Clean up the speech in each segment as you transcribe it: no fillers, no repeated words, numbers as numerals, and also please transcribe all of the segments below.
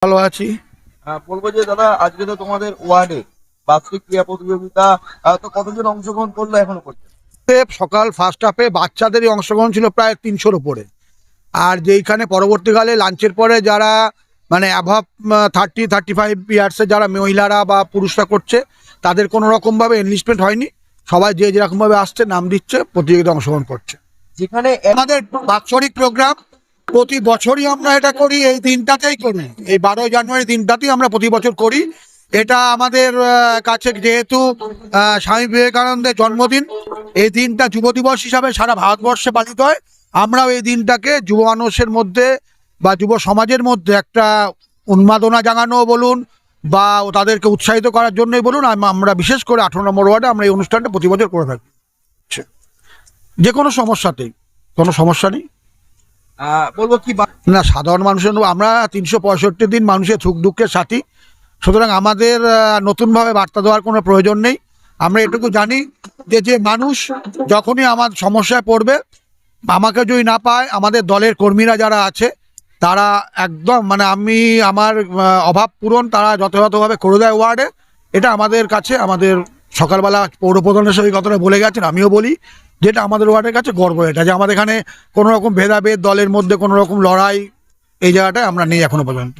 ভালো আছি। বলবো যে দাদা, আজকে তো তোমাদের ওয়ার্ডে বার্ষিক ক্রীড়া প্রতিযোগিতা, তো কতজন অংশগ্রহণ করলো এখনো পর্যন্ত? সকাল ফার্স্ট হাফে বাচ্চাদেরই অংশগ্রহণ ছিল প্রায় 300-র উপরে। আর যেইখানে পরবর্তীকালে লাঞ্চের পরে যারা মানে অ্যাভাব 30-35 ইয়ার্সে যারা মহিলারা বা পুরুষরা করছে, তাদের কোনো রকমভাবে এনলিস্টমেন্ট হয়নি। সবাই যে যেরকমভাবে আসছে, নাম দিচ্ছে, প্রতিযোগিতা অংশগ্রহণ করছে। যেখানে আমাদের বাৎসরিক প্রোগ্রাম প্রতি বছরই আমরা এটা করি, এই দিনটাতেই করি, এই 12ই জানুয়ারি দিনটাতেই আমরা প্রতি বছর করি। এটা আমাদের কাছে যেহেতু স্বামী বিবেকানন্দের জন্মদিন, এই দিনটা যুব দিবস হিসাবে সারা ভারতবর্ষে পালিত হয়। আমরাও এই দিনটাকে যুব মানুষের মধ্যে বা যুব সমাজের মধ্যে একটা উন্মাদনা জাগানো বলুন বা তাদেরকে উৎসাহিত করার জন্যই বলুন, আমরা বিশেষ করে 18 নম্বর ওয়ার্ডে আমরা এই অনুষ্ঠানটা প্রতি বছর করে থাকি। যে কোনো সমস্যাতেই, কোনো সমস্যা নেই। বলবো কি না, সাধারণ মানুষের আমরা 365 দিন মানুষের সুখ দুঃখের সাথী। সুতরাং আমাদের নতুনভাবে বার্তা দেওয়ার কোনো প্রয়োজন নেই। আমরা এটুকু জানি যে মানুষ যখনই আমার সমস্যায় পড়বে, আমাকে যদি না পায়, আমাদের দলের কর্মীরা যারা আছে তারা একদম মানে আমার অভাব পূরণ তারা যথাযথভাবে করে দেয় ওয়ার্ডে। এটা আমাদের কাছে, আমাদের সকালবেলা পৌরপ্রধানের সঙ্গে কথাটা বলে গেছেন, আমিও বলি, যেটা আমাদের ওয়ার্ডের কাছে গর্ব, এটা যে আমাদের এখানে কোনো রকম ভেদাভেদ, দলের মধ্যে কোনো রকম লড়াই, এই জায়গাটায় আমরা নেই এখনো পর্যন্ত।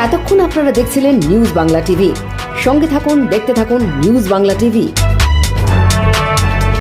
এতক্ষণ আপনারা দেখছিলেন নিউজ বাংলা টিভি। সঙ্গে থাকুন, দেখতে থাকুন নিউজ বাংলা টিভি।